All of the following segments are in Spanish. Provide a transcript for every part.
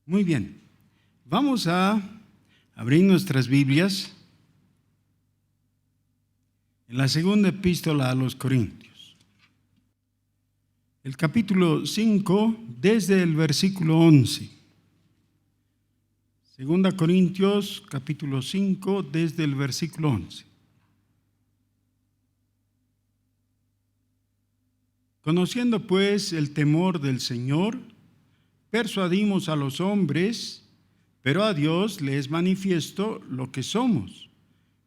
Muy bien, vamos a abrir nuestras Biblias en la segunda epístola a los Corintios. El capítulo 5, desde el versículo 11. Segunda Corintios, capítulo 5, desde el versículo 11. Conociendo pues el temor del Señor, persuadimos a los hombres, pero a Dios le es manifiesto lo que somos,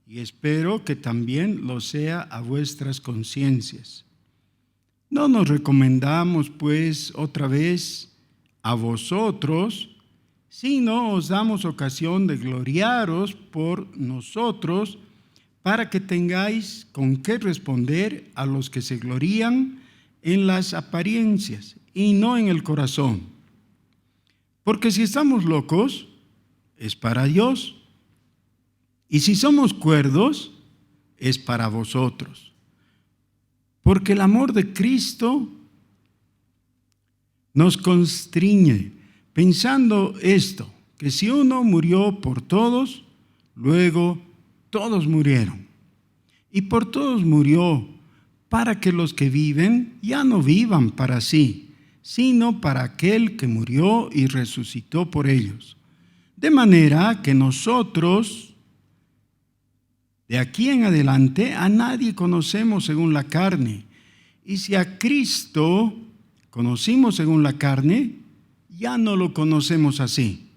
y espero que también lo sea a vuestras conciencias. No nos recomendamos pues otra vez a vosotros, sino os damos ocasión de gloriaros por nosotros, para que tengáis con qué responder a los que se glorían en las apariencias y no en el corazón. Porque si estamos locos, es para Dios, y si somos cuerdos, es para vosotros. Porque el amor de Cristo nos constriñe, pensando esto, que si uno murió por todos, luego todos murieron. Y por todos murió, para que los que viven ya no vivan para sí, sino para aquel que murió y resucitó por ellos. De manera que nosotros, de aquí en adelante, a nadie conocemos según la carne. Y si a Cristo conocimos según la carne, ya no lo conocemos así.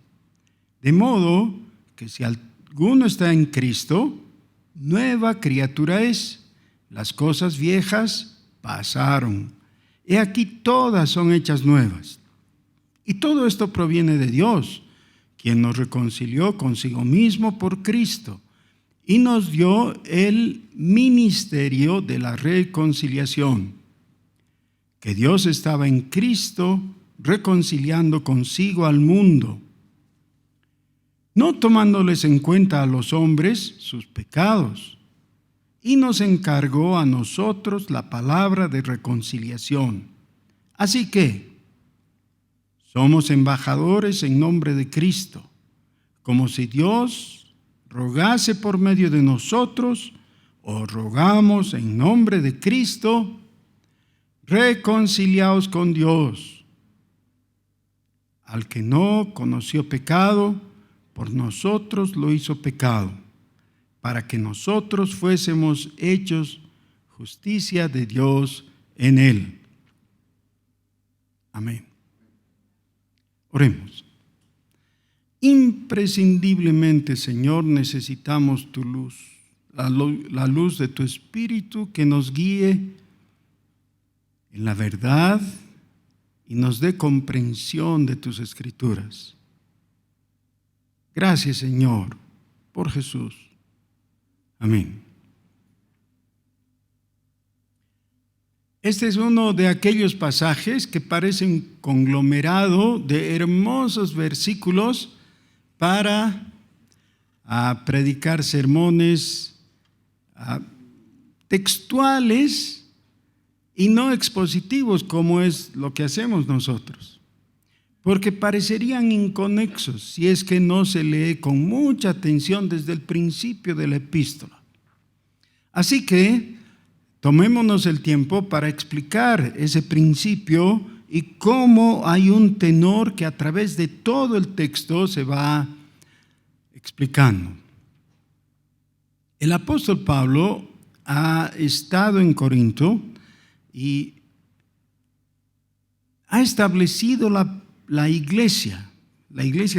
De modo que si alguno está en Cristo, nueva criatura es. Las cosas viejas pasaron. He aquí todas son hechas nuevas. Y todo esto proviene de Dios, quien nos reconcilió consigo mismo por Cristo y nos dio el ministerio de la reconciliación. Que Dios estaba en Cristo reconciliando consigo al mundo, no tomándoles en cuenta a los hombres sus pecados, y nos encargó a nosotros la palabra de reconciliación. Así que somos embajadores en nombre de Cristo, como si Dios rogase por medio de nosotros, o rogamos en nombre de Cristo, reconciliaos con Dios. Al que no conoció pecado, por nosotros lo hizo pecado, para que nosotros fuésemos hechos justicia de Dios en él. Amén. Oremos. Imprescindiblemente, Señor, necesitamos tu luz, la luz de tu Espíritu que nos guíe en la verdad y nos dé comprensión de tus Escrituras. Gracias, Señor, por Jesús. Amén. Este es uno de aquellos pasajes que parecen conglomerado de hermosos versículos para predicar sermones textuales y no expositivos, como es lo que hacemos nosotros, porque parecerían inconexos si es que no se lee con mucha atención desde el principio de la epístola. Así que tomémonos el tiempo para explicar ese principio y cómo hay un tenor que a través de todo el texto se va explicando. El apóstol Pablo ha estado en Corinto y ha establecido la iglesia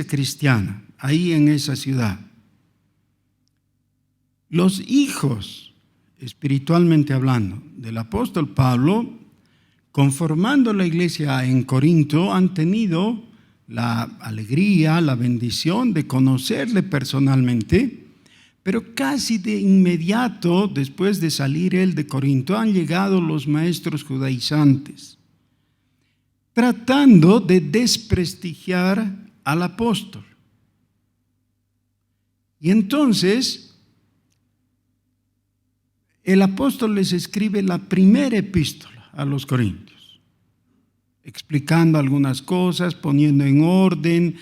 cristiana ahí en esa ciudad. Los hijos, espiritualmente hablando, del apóstol Pablo, conformando la iglesia en Corinto, han tenido la alegría, la bendición de conocerle personalmente, pero casi de inmediato, después de salir él de Corinto, han llegado los maestros judaizantes, tratando de desprestigiar al apóstol. Y entonces el apóstol les escribe la primera epístola a los Corintios, explicando algunas cosas, poniendo en orden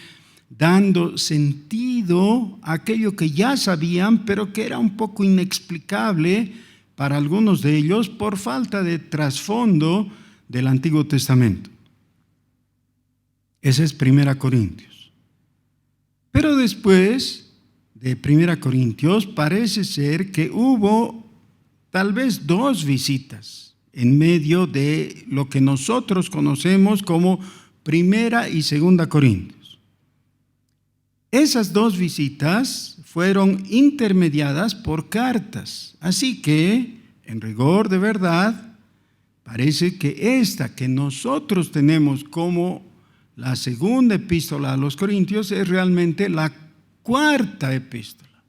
dando sentido a aquello que ya sabían, pero que era un poco inexplicable para algunos de ellos por falta de trasfondo del Antiguo Testamento. Ese es 1 Corintios. Pero después de 1 Corintios parece ser que hubo tal vez 2 visitas en medio de lo que nosotros conocemos como 1 y 2 Corintios. Esas 2 visitas fueron intermediadas por cartas, así que, en rigor de verdad, parece que esta que nosotros tenemos como la segunda epístola a los Corintios es realmente la 4ª epístola.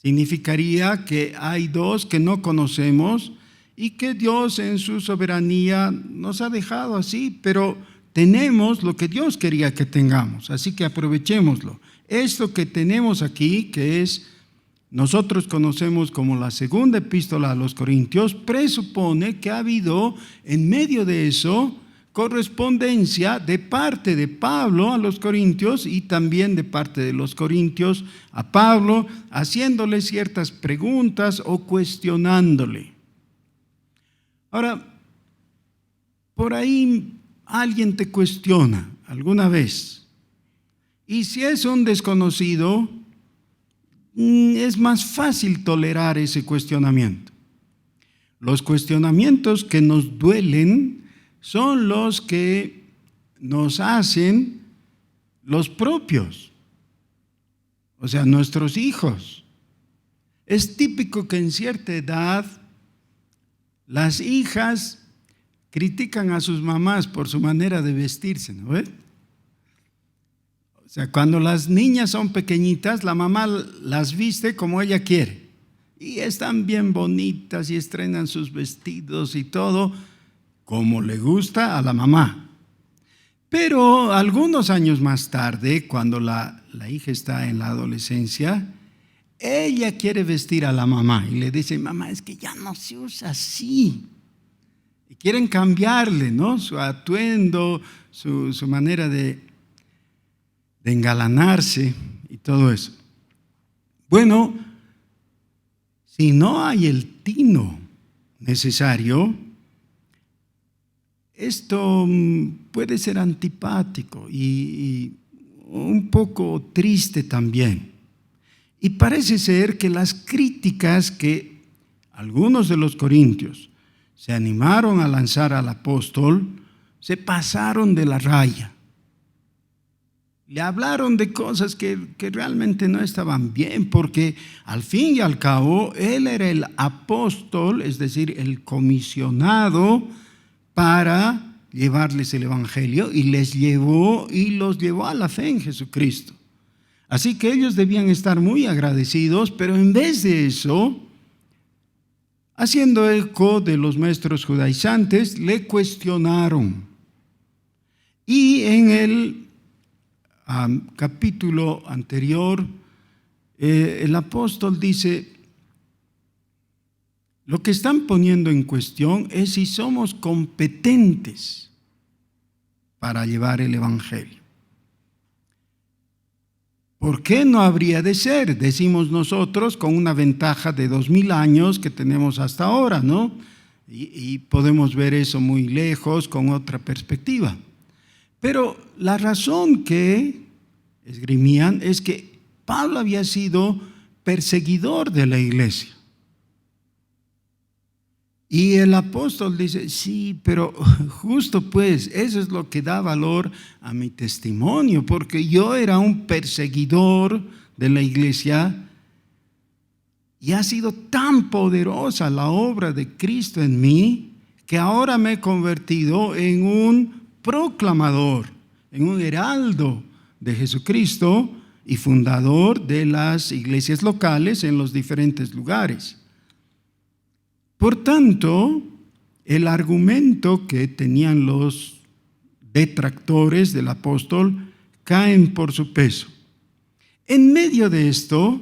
Significaría que hay 2 que no conocemos y que Dios en su soberanía nos ha dejado así, pero tenemos lo que Dios quería que tengamos, así que aprovechémoslo. Esto que tenemos aquí, que es, nosotros conocemos como la segunda epístola a los Corintios, presupone que ha habido en medio de eso correspondencia de parte de Pablo a los Corintios y también de parte de los Corintios a Pablo, haciéndole ciertas preguntas o cuestionándole. Ahora, por ahí alguien te cuestiona alguna vez, y si es un desconocido, es más fácil tolerar ese cuestionamiento. Los cuestionamientos que nos duelen son los que nos hacen los propios, o sea, nuestros hijos. Es típico que en cierta edad las hijas critican a sus mamás por su manera de vestirse, ¿no ves? O sea, cuando las niñas son pequeñitas, la mamá las viste como ella quiere. Y están bien bonitas y estrenan sus vestidos y todo como le gusta a la mamá. Pero algunos años más tarde, cuando la hija está en la adolescencia, ella quiere vestir a la mamá y le dice: mamá, es que ya no se usa así. Y quieren cambiarle, ¿no?, su atuendo, su manera de engalanarse y todo eso. Bueno, si no hay el tino necesario, esto puede ser antipático y un poco triste también. Y parece ser que las críticas que algunos de los corintios se animaron a lanzar al apóstol se pasaron de la raya. Le hablaron de cosas que realmente no estaban bien, porque al fin y al cabo él era el apóstol, es decir, el comisionado para llevarles el evangelio, y los llevó a la fe en Jesucristo. Así que ellos debían estar muy agradecidos, pero en vez de eso, haciendo eco de los maestros judaizantes, le cuestionaron. Y en el capítulo anterior, el apóstol dice: lo que están poniendo en cuestión es si somos competentes para llevar el evangelio. ¿Por qué no habría de ser? Decimos nosotros, con una ventaja de 2000 años que tenemos hasta ahora, ¿no? Y podemos ver eso muy lejos con otra perspectiva. Pero la razón que esgrimían es que Pablo había sido perseguidor de la iglesia. Y el apóstol dice: sí, pero justo pues, eso es lo que da valor a mi testimonio, porque yo era un perseguidor de la iglesia y ha sido tan poderosa la obra de Cristo en mí que ahora me he convertido en un proclamador, en un heraldo de Jesucristo y fundador de las iglesias locales en los diferentes lugares. Por tanto, el argumento que tenían los detractores del apóstol caen por su peso. En medio de esto,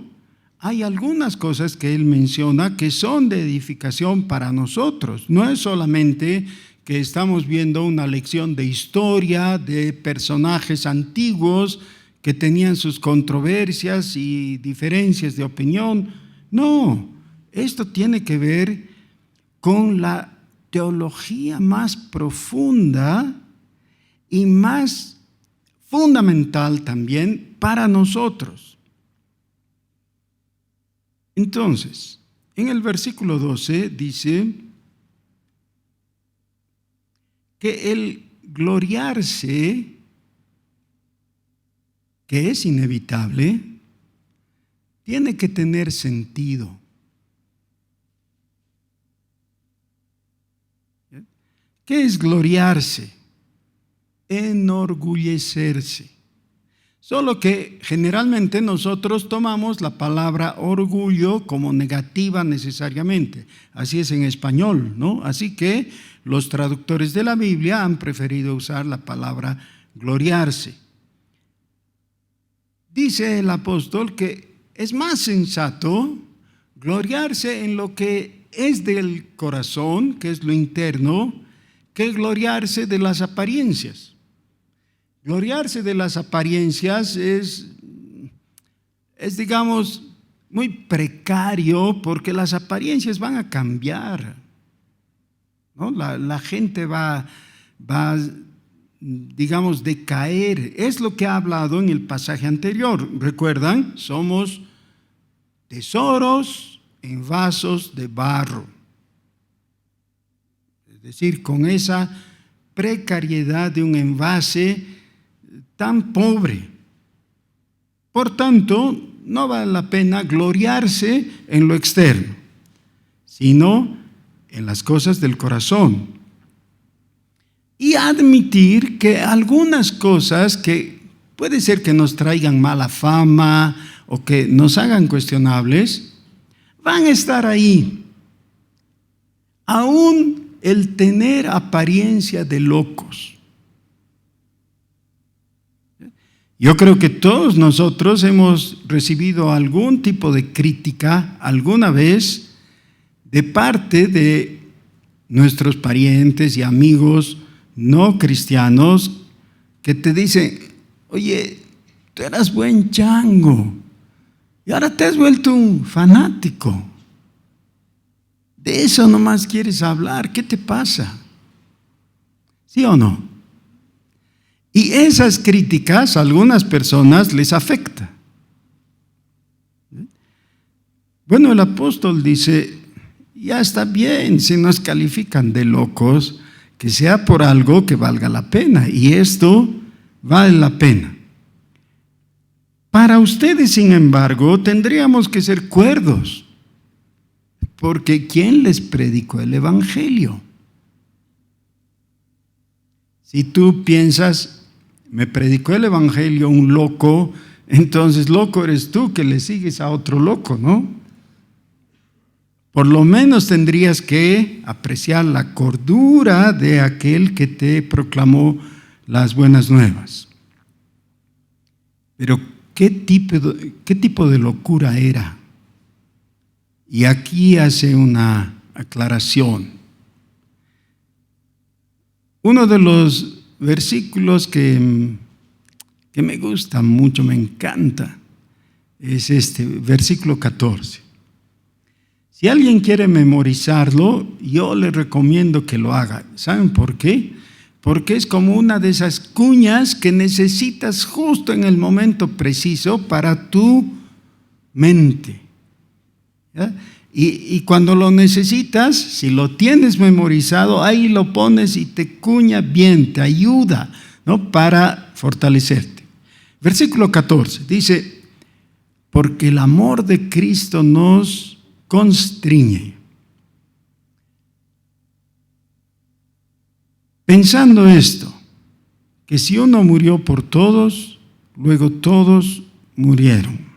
hay algunas cosas que él menciona que son de edificación para nosotros. No es solamente que estamos viendo una lección de historia, de personajes antiguos que tenían sus controversias y diferencias de opinión. No, esto tiene que ver con la teología más profunda y más fundamental también para nosotros. Entonces, en el versículo 12 dice que el gloriarse, que es inevitable, tiene que tener sentido. ¿Qué es gloriarse? Enorgullecerse. Solo que generalmente nosotros tomamos la palabra orgullo como negativa necesariamente. Así es en español, ¿no? Así que los traductores de la Biblia han preferido usar la palabra gloriarse. Dice el apóstol que es más sensato gloriarse en lo que es del corazón, que es lo interno, que gloriarse de las apariencias. Gloriarse de las apariencias es digamos, muy precario porque las apariencias van a cambiar, ¿no? La gente va, digamos, decaer. Es lo que ha hablado en el pasaje anterior. ¿Recuerdan? Somos tesoros en vasos de barro. Es decir, con esa precariedad de un envase tan pobre. Por tanto, no vale la pena gloriarse en lo externo, sino en las cosas del corazón. Y admitir que algunas cosas que puede ser que nos traigan mala fama o que nos hagan cuestionables, van a estar ahí. Aún el tener apariencia de locos. Yo creo que todos nosotros hemos recibido algún tipo de crítica alguna vez de parte de nuestros parientes y amigos no cristianos que te dicen: oye, tú eras buen chango y ahora te has vuelto un fanático. De eso nomás quieres hablar, ¿qué te pasa? ¿Sí o no? Y esas críticas a algunas personas les afecta. Bueno, el apóstol dice: ya está bien si nos califican de locos, que sea por algo que valga la pena, y esto vale la pena. Para ustedes, sin embargo, tendríamos que ser cuerdos, porque ¿quién les predicó el evangelio? Si tú piensas: me predicó el evangelio un loco, entonces loco eres tú que le sigues a otro loco, ¿no? Por lo menos tendrías que apreciar la cordura de aquel que te proclamó las buenas nuevas. Pero ¿qué tipo de locura era? Y aquí hace una aclaración. Uno de los versículos que me gusta mucho, me encanta, es este, versículo 14. Si alguien quiere memorizarlo, yo le recomiendo que lo haga. ¿Saben por qué? Porque es como una de esas cuñas que necesitas justo en el momento preciso para tu mente. ¿Ya? Y cuando lo necesitas, si lo tienes memorizado, ahí lo pones y te cuña bien, te ayuda, ¿no?, para fortalecerte. Versículo 14 dice: porque el amor de Cristo nos constriñe, pensando esto, que si uno murió por todos, luego todos murieron.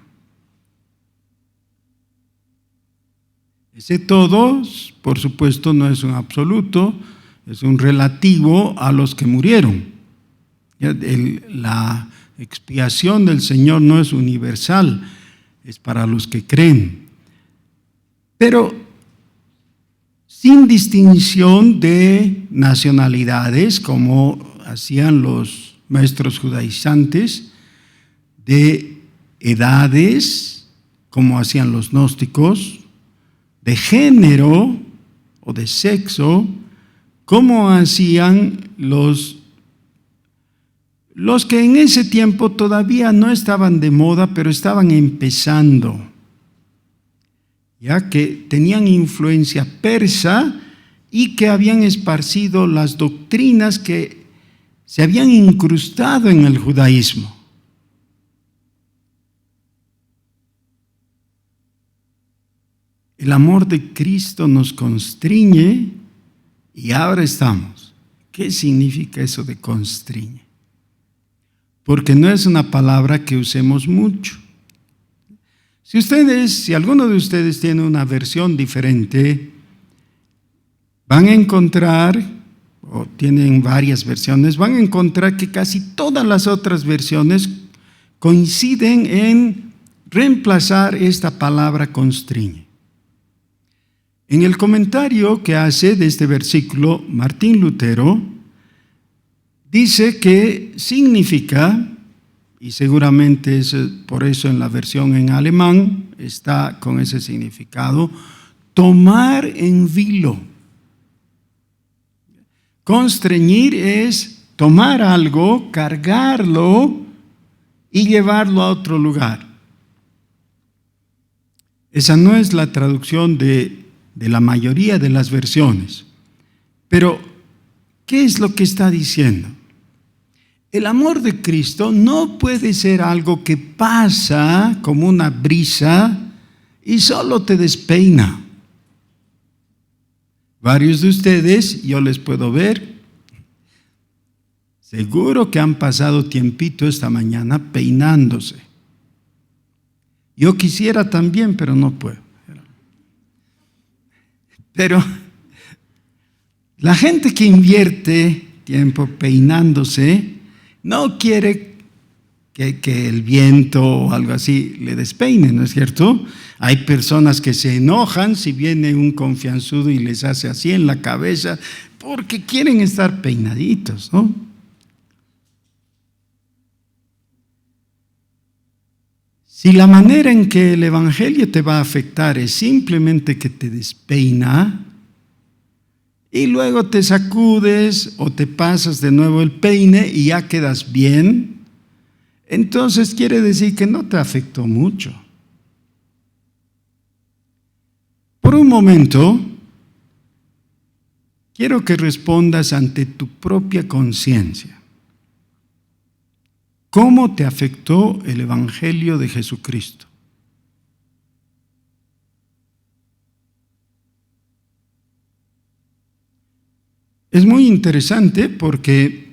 Ese todos, por supuesto, no es un absoluto, es un relativo a los que murieron. La expiación del Señor no es universal, es para los que creen. Pero sin distinción de nacionalidades, como hacían los maestros judaizantes, de edades, como hacían los gnósticos, de género o de sexo, como hacían los que en ese tiempo todavía no estaban de moda, pero estaban empezando, ya que tenían influencia persa y que habían esparcido las doctrinas que se habían incrustado en el judaísmo. El amor de Cristo nos constriñe y ahora estamos. ¿Qué significa eso de constriñe? Porque no es una palabra que usemos mucho. Si alguno de ustedes tiene una versión diferente, van a encontrar, o tienen varias versiones, van a encontrar que casi todas las otras versiones coinciden en reemplazar esta palabra constriñe. En el comentario que hace de este versículo, Martín Lutero dice que significa, y seguramente es por eso en la versión en alemán está con ese significado, tomar en vilo. Constreñir es tomar algo, cargarlo y llevarlo a otro lugar. Esa no es la traducción de la mayoría de las versiones. Pero, ¿qué es lo que está diciendo? El amor de Cristo no puede ser algo que pasa como una brisa y solo te despeina. Varios de ustedes, yo les puedo ver, seguro que han pasado tiempito esta mañana peinándose. Yo quisiera también, pero no puedo. Pero la gente que invierte tiempo peinándose no quiere que el viento o algo así le despeine, ¿no es cierto? Hay personas que se enojan si viene un confianzudo y les hace así en la cabeza porque quieren estar peinaditos, ¿no? Si la manera en que el Evangelio te va a afectar es simplemente que te despeina y luego te sacudes o te pasas de nuevo el peine y ya quedas bien, entonces quiere decir que no te afectó mucho. Por un momento, quiero que respondas ante tu propia conciencia. ¿Cómo te afectó el Evangelio de Jesucristo? Es muy interesante porque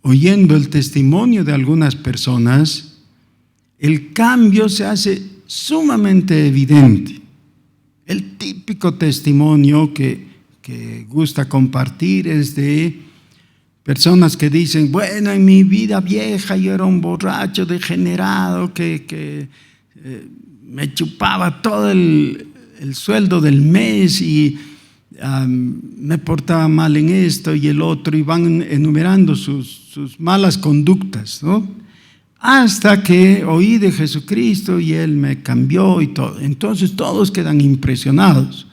oyendo el testimonio de algunas personas, el cambio se hace sumamente evidente. El típico testimonio que gusta compartir es de personas que dicen, bueno, en mi vida vieja yo era un borracho degenerado que me chupaba todo el sueldo del mes y me portaba mal en esto y el otro, y van enumerando sus malas conductas, ¿no? Hasta que oí de Jesucristo y Él me cambió y todo. Entonces todos quedan impresionados.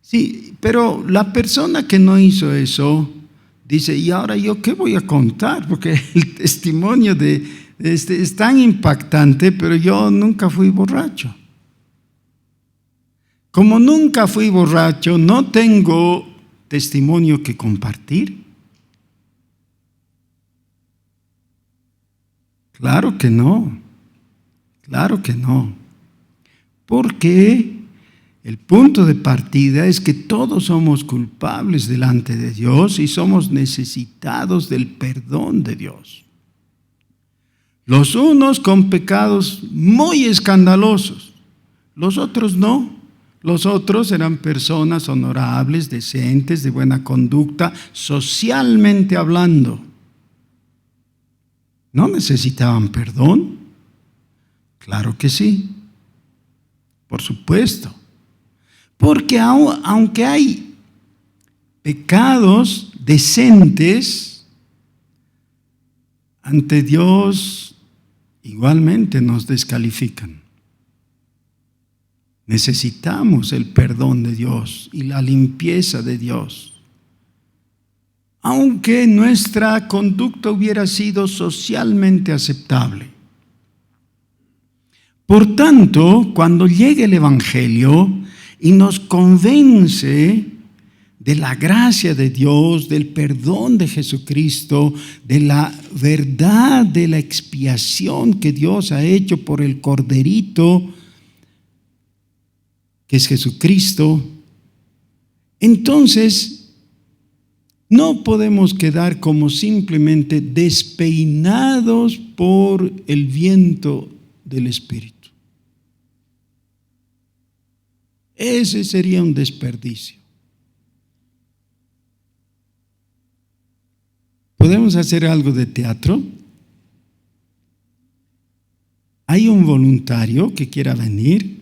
Sí, pero la persona que no hizo eso dice, ¿y ahora yo qué voy a contar? Porque el testimonio es tan impactante, pero yo nunca fui borracho. Como nunca fui borracho, no tengo testimonio que compartir. Claro que no, claro que no. Porque el punto de partida es que todos somos culpables delante de Dios y somos necesitados del perdón de Dios. Los unos con pecados muy escandalosos, los otros no. Los otros eran personas honorables, decentes, de buena conducta, socialmente hablando. ¿No necesitaban perdón? Claro que sí, por supuesto. Porque aunque hay pecados decentes ante Dios igualmente nos descalifican. Necesitamos el perdón de Dios y la limpieza de Dios. Aunque nuestra conducta hubiera sido socialmente aceptable. Por tanto, cuando llegue el Evangelio y nos convence de la gracia de Dios, del perdón de Jesucristo, de la verdad de la expiación que Dios ha hecho por el Corderito, que es Jesucristo, entonces no podemos quedar como simplemente despeinados por el viento del Espíritu. Ese sería un desperdicio. ¿Podemos hacer algo de teatro? ¿Hay un voluntario que quiera venir?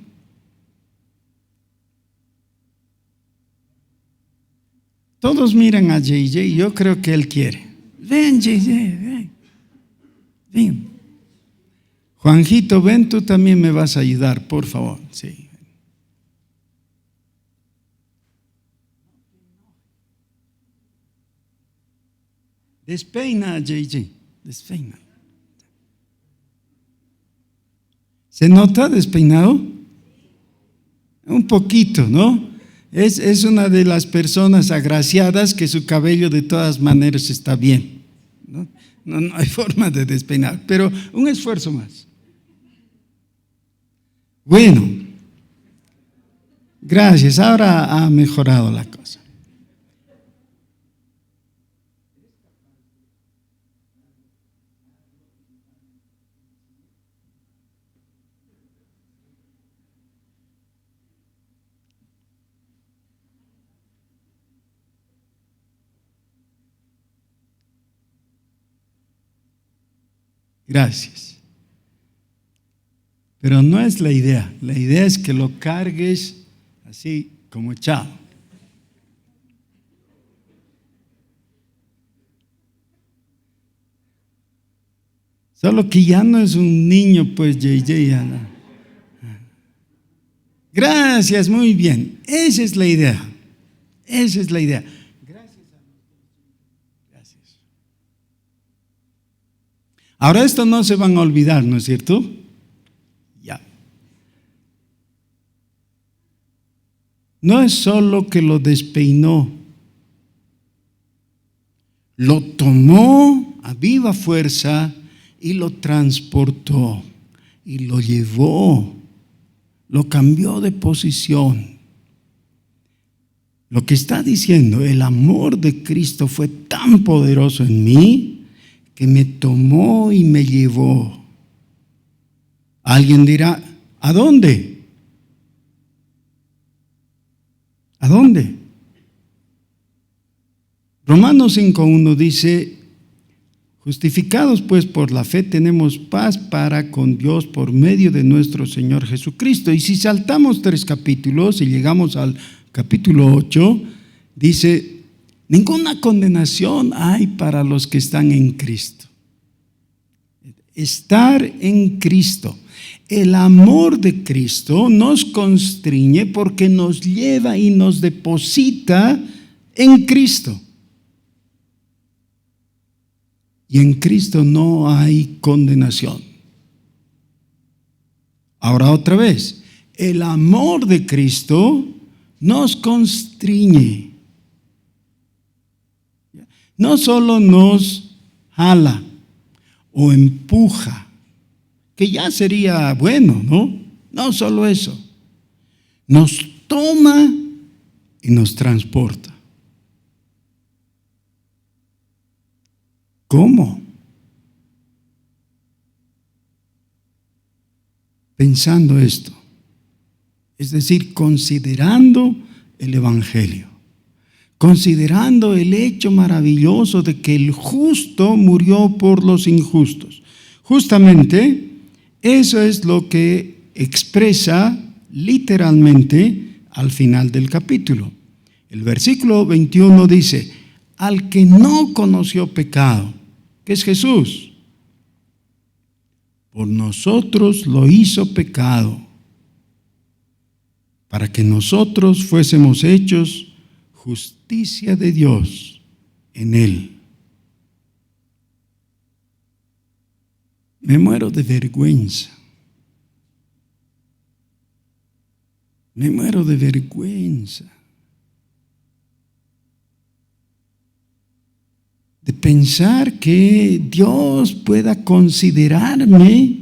Todos miran a JJ, yo creo que él quiere. Ven, JJ, ven. Ven. Juanjito, ven, tú también me vas a ayudar, por favor. Sí. Despeina a JJ, despeina. ¿Se nota despeinado? Un poquito, ¿no? Es una de las personas agraciadas que su cabello de todas maneras está bien. No hay forma de despeinar, pero un esfuerzo más. Bueno, gracias, ahora ha mejorado la cosa. Gracias. Pero no es la idea. La idea es que lo cargues así como echado. Solo que ya no es un niño, pues, JJ. Gracias, muy bien. Esa es la idea. Esa es la idea. Ahora esto no se van a olvidar, ¿no es cierto? Ya. No es solo que lo despeinó, lo tomó a viva fuerza y lo transportó y lo llevó, lo cambió de posición. Lo que está diciendo, el amor de Cristo fue tan poderoso en mí que me tomó y me llevó. Alguien dirá, ¿a dónde? ¿A dónde? Romanos 5:1 dice, justificados pues por la fe tenemos paz para con Dios por medio de nuestro Señor Jesucristo. Y si saltamos 3 capítulos y llegamos al capítulo 8, dice, ninguna condenación hay para los que están en Cristo. Estar en Cristo. El amor de Cristo nos constriñe porque nos lleva y nos deposita en Cristo. Y en Cristo no hay condenación. Ahora otra vez, el amor de Cristo nos constriñe. No solo nos jala o empuja, que ya sería bueno, ¿no? No solo eso. Nos toma y nos transporta. ¿Cómo? Pensando esto, es decir, considerando el Evangelio. Considerando el hecho maravilloso de que el justo murió por los injustos. Justamente eso es lo que expresa literalmente al final del capítulo. El versículo 21 dice, al que no conoció pecado, que es Jesús, por nosotros lo hizo pecado, para que nosotros fuésemos hechos justicia de Dios en él. Me muero de vergüenza. Me muero de vergüenza de pensar que Dios pueda considerarme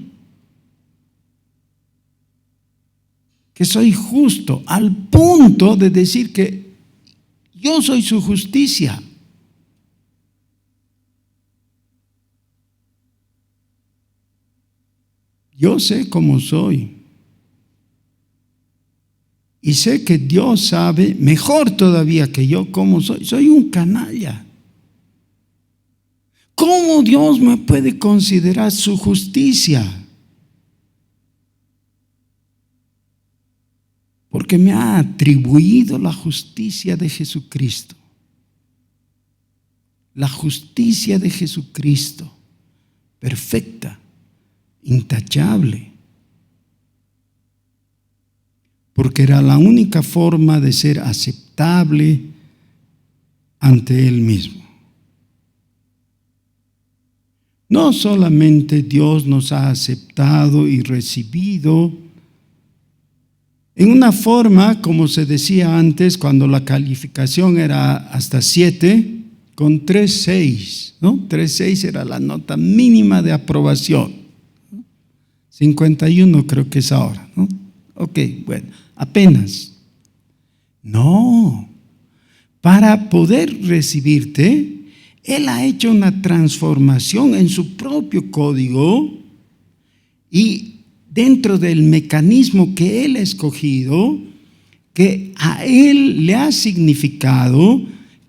que soy justo, al punto de decir que yo soy su justicia. Yo sé cómo soy. Y sé que Dios sabe mejor todavía que yo cómo soy. Soy un canalla. ¿Cómo Dios me puede considerar su justicia? Porque me ha atribuido la justicia de Jesucristo. La justicia de Jesucristo, perfecta, intachable. Porque era la única forma de ser aceptable ante Él mismo. No solamente Dios nos ha aceptado y recibido en una forma, como se decía antes, cuando la calificación era hasta 7, con 3.6, ¿no? 3.6 era la nota mínima de aprobación. 51 creo que es ahora, ¿no? Ok, bueno, apenas. No, para poder recibirte, Él ha hecho una transformación en su propio código y dentro del mecanismo que Él ha escogido, que a Él le ha significado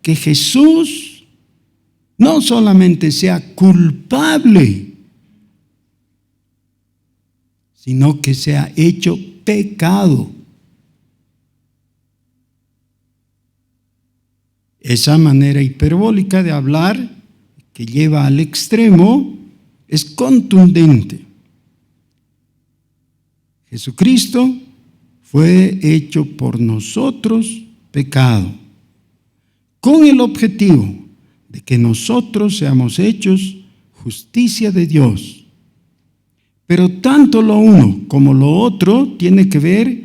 que Jesús no solamente sea culpable, sino que sea hecho pecado. Esa manera hiperbólica de hablar que lleva al extremo es contundente. Jesucristo fue hecho por nosotros pecado, con el objetivo de que nosotros seamos hechos justicia de Dios. Pero tanto lo uno como lo otro tiene que ver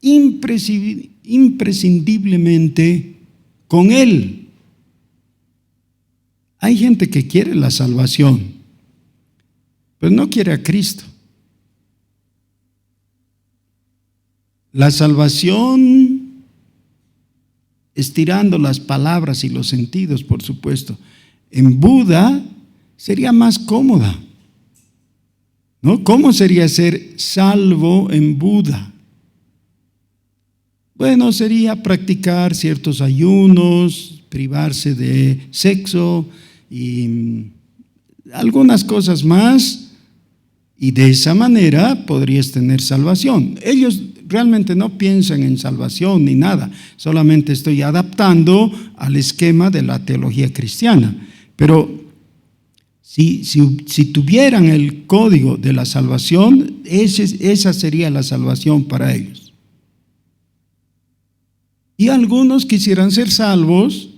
imprescindiblemente con Él. Hay gente que quiere la salvación, pero no quiere a Cristo. La salvación, estirando las palabras y los sentidos, por supuesto, en Buda sería más cómoda, ¿no? ¿Cómo sería ser salvo en Buda? Bueno, sería practicar ciertos ayunos, privarse de sexo y algunas cosas más, y de esa manera podrías tener salvación. Ellos realmente no piensan en salvación ni nada, solamente estoy adaptando al esquema de la teología cristiana. Pero si tuvieran el código de la salvación, esa sería la salvación para ellos. Y algunos quisieran ser salvos,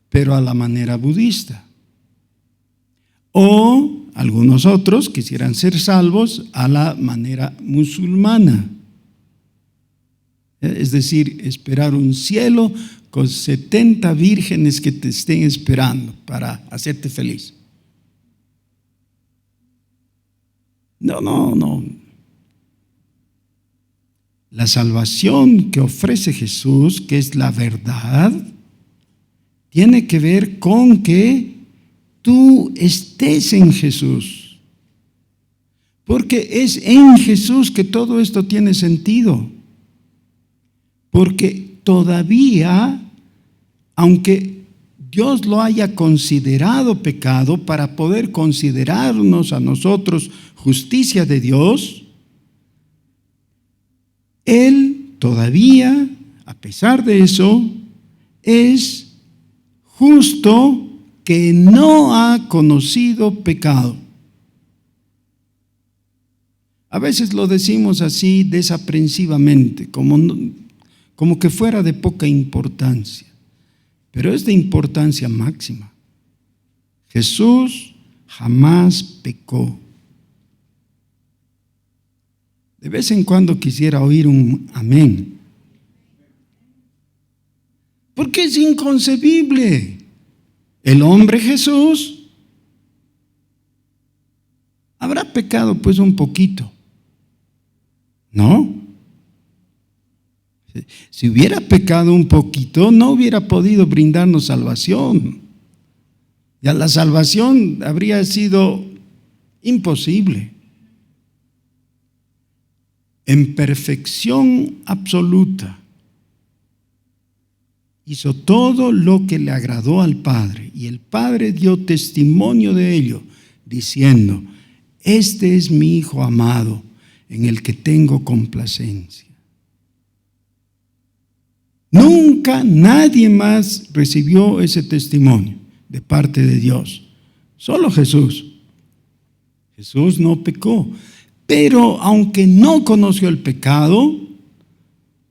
pero a la manera budista. O algunos otros quisieran ser salvos a la manera musulmana. Es decir, esperar un cielo con 70 vírgenes que te estén esperando para hacerte feliz. No. La salvación que ofrece Jesús, que es la verdad, tiene que ver con que tú estés en Jesús. Porque es en Jesús que todo esto tiene sentido. Porque todavía, aunque Dios lo haya considerado pecado para poder considerarnos a nosotros justicia de Dios, Él todavía, a pesar de eso, es justo que no ha conocido pecado. A veces lo decimos así desaprensivamente, como que fuera de poca importancia, pero es de importancia máxima. Jesús jamás pecó. De vez en cuando quisiera oír un amén, porque es inconcebible. El hombre Jesús habrá pecado pues un poquito, ¿no? Si hubiera pecado un poquito, no hubiera podido brindarnos salvación. Ya la salvación habría sido imposible. En perfección absoluta, hizo todo lo que le agradó al Padre, y el Padre dio testimonio de ello, diciendo: este es mi Hijo amado, en el que tengo complacencia. Nunca nadie más recibió ese testimonio de parte de Dios, solo Jesús. Jesús no pecó, pero aunque no conoció el pecado,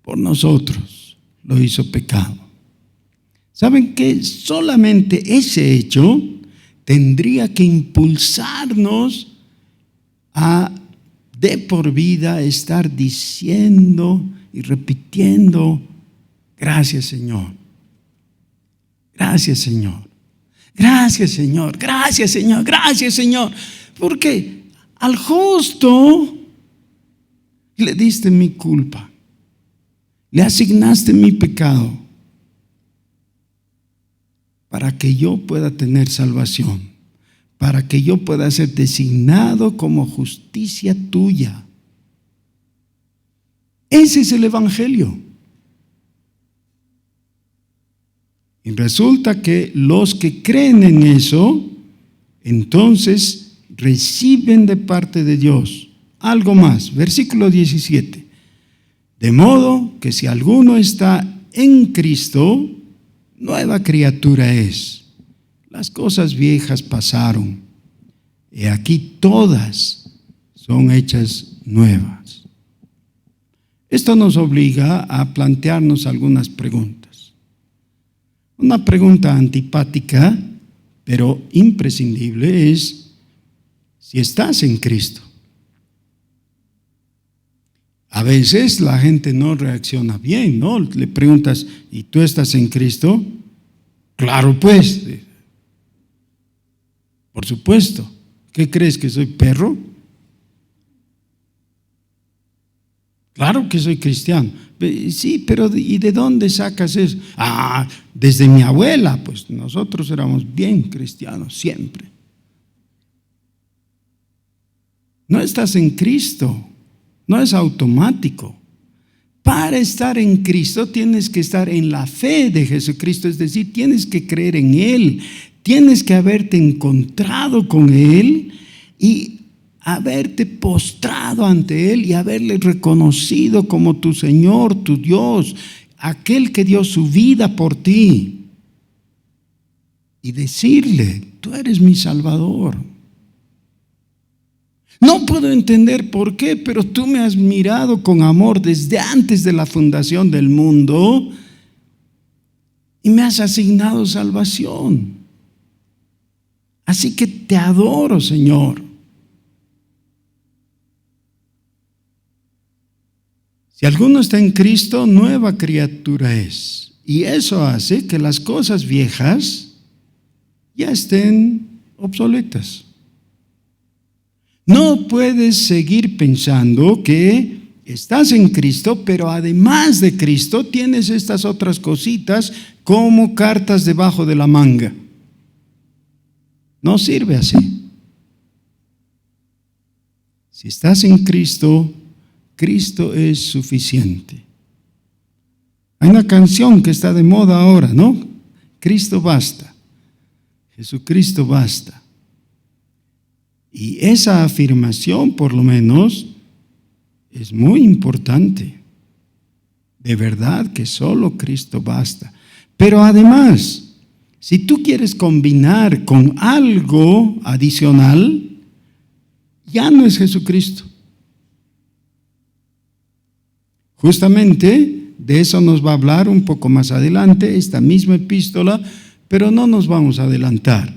por nosotros lo hizo pecado. ¿Saben qué? Solamente ese hecho tendría que impulsarnos a de por vida estar diciendo y repitiendo: gracias, Señor. Gracias, Señor. Gracias, Señor. Gracias, Señor. Gracias, Señor. Porque al justo le diste mi culpa, le asignaste mi pecado para que yo pueda tener salvación, para que yo pueda ser designado como justicia tuya. Ese es el Evangelio. Y resulta que los que creen en eso, entonces reciben de parte de Dios algo más. Versículo 17. De modo que si alguno está en Cristo, nueva criatura es. Las cosas viejas pasaron, y aquí todas son hechas nuevas. Esto nos obliga a plantearnos algunas preguntas. Una pregunta antipática, pero imprescindible, es: si estás en Cristo. A veces la gente no reacciona bien, ¿no? Le preguntas: ¿y tú estás en Cristo? Claro, pues. Por supuesto. ¿Qué crees, que soy perro? Claro que soy cristiano. Sí, pero ¿y de dónde sacas eso? Desde mi abuela. Pues nosotros éramos bien cristianos siempre. No estás en Cristo, no es automático. Para estar en Cristo tienes que estar en la fe de Jesucristo, es decir, tienes que creer en Él, tienes que haberte encontrado con Él y haberte postrado ante Él y haberle reconocido como tu Señor, tu Dios, aquel que dio su vida por ti, y decirle: tú eres mi Salvador. No puedo entender por qué, pero tú me has mirado con amor desde antes de la fundación del mundo y me has asignado salvación. Así que te adoro, Señor. Si alguno está en Cristo, nueva criatura es. Y eso hace que las cosas viejas ya estén obsoletas. No puedes seguir pensando que estás en Cristo, pero además de Cristo tienes estas otras cositas como cartas debajo de la manga. No sirve así. Si estás en Cristo, Cristo es suficiente. Hay una canción que está de moda ahora, ¿no? Cristo basta. Jesucristo basta. Y esa afirmación, por lo menos, es muy importante. De verdad que solo Cristo basta. Pero además, si tú quieres combinar con algo adicional, ya no es Jesucristo. Justamente de eso nos va a hablar un poco más adelante esta misma epístola, pero no nos vamos a adelantar.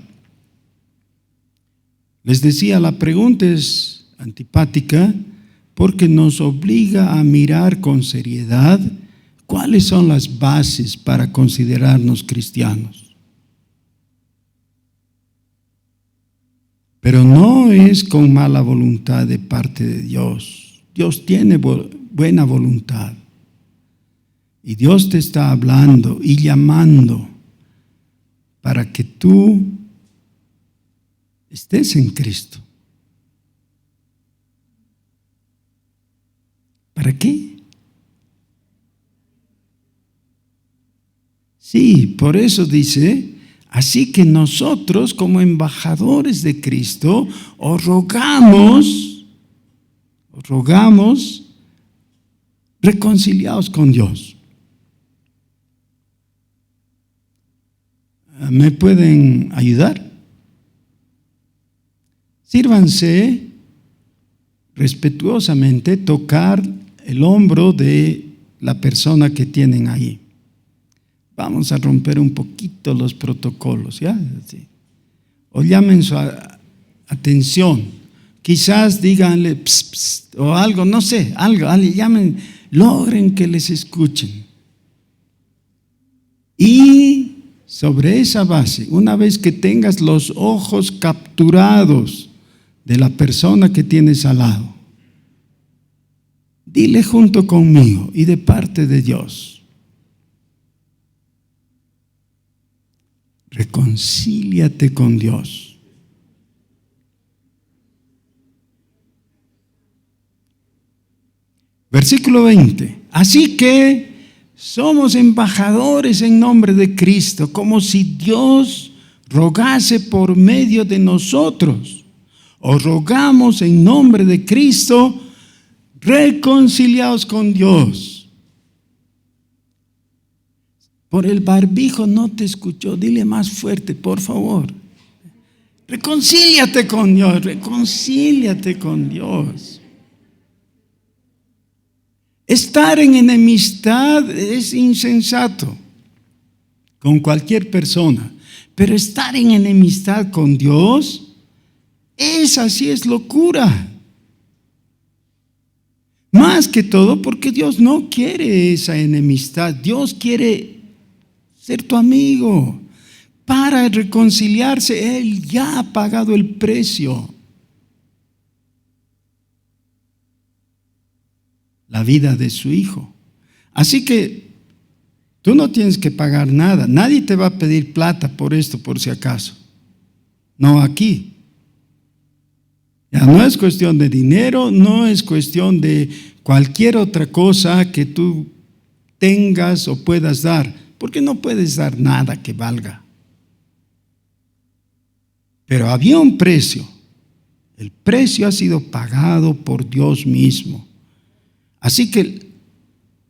Les decía, la pregunta es antipática porque nos obliga a mirar con seriedad cuáles son las bases para considerarnos cristianos. Pero no es con mala voluntad de parte de Dios. Dios tiene buena voluntad. Y Dios te está hablando y llamando para que tú estés en Cristo. ¿Para qué? Sí, por eso dice, así que nosotros como embajadores de Cristo os rogamos, reconciliaos con Dios. ¿Me pueden ayudar? Sírvanse respetuosamente tocar el hombro de la persona que tienen ahí. Vamos a romper un poquito los protocolos, ¿ya? Sí. O llamen su atención. Quizás díganle pss, pss, o algo, no sé, algo, llamen, logren que les escuchen. Y sobre esa base, una vez que tengas los ojos capturados de la persona que tienes al lado, dile junto conmigo y de parte de Dios: reconcíliate con Dios. Versículo 20. Así que somos embajadores en nombre de Cristo, como si Dios rogase por medio de nosotros. Os rogamos en nombre de Cristo, reconciliaos con Dios. Por el barbijo no te escuchó, dile más fuerte, por favor. Reconcíliate con Dios, reconcíliate con Dios. Estar en enemistad es insensato con cualquier persona, pero estar en enemistad con Dios, esa sí es locura. Más que todo porque Dios no quiere esa enemistad, Dios quiere ser tu amigo. Para reconciliarse, Él ya ha pagado el precio. La vida de su Hijo. Así que tú no tienes que pagar nada. Nadie te va a pedir plata por esto, por si acaso. No aquí. Ya no es cuestión de dinero, no es cuestión de cualquier otra cosa que tú tengas o puedas dar, porque no puedes dar nada que valga. Pero había un precio. El precio ha sido pagado por Dios mismo. Así que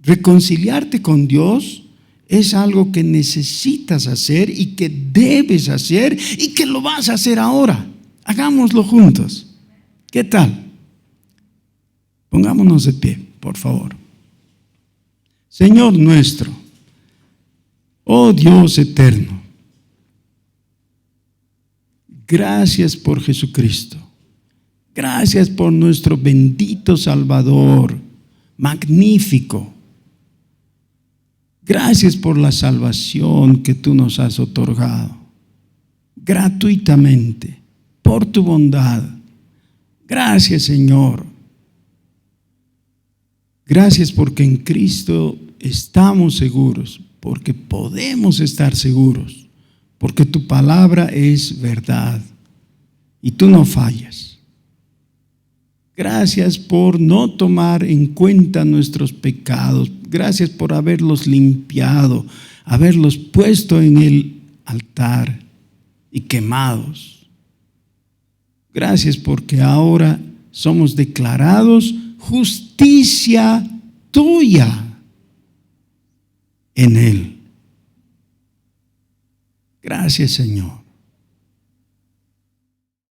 reconciliarte con Dios es algo que necesitas hacer y que debes hacer y que lo vas a hacer ahora. Hagámoslo juntos. ¿Qué tal? Pongámonos de pie, por favor. Señor nuestro, oh Dios eterno, gracias por Jesucristo. Gracias por nuestro bendito Salvador, magnífico. Gracias por la salvación que tú nos has otorgado gratuitamente, por tu bondad. Gracias, Señor. Gracias porque en Cristo estamos seguros, porque podemos estar seguros, porque tu palabra es verdad y tú no fallas. Gracias por no tomar en cuenta nuestros pecados. Gracias por haberlos limpiado, haberlos puesto en el altar y quemados. Gracias porque ahora somos declarados justicia tuya en Él. Gracias, Señor.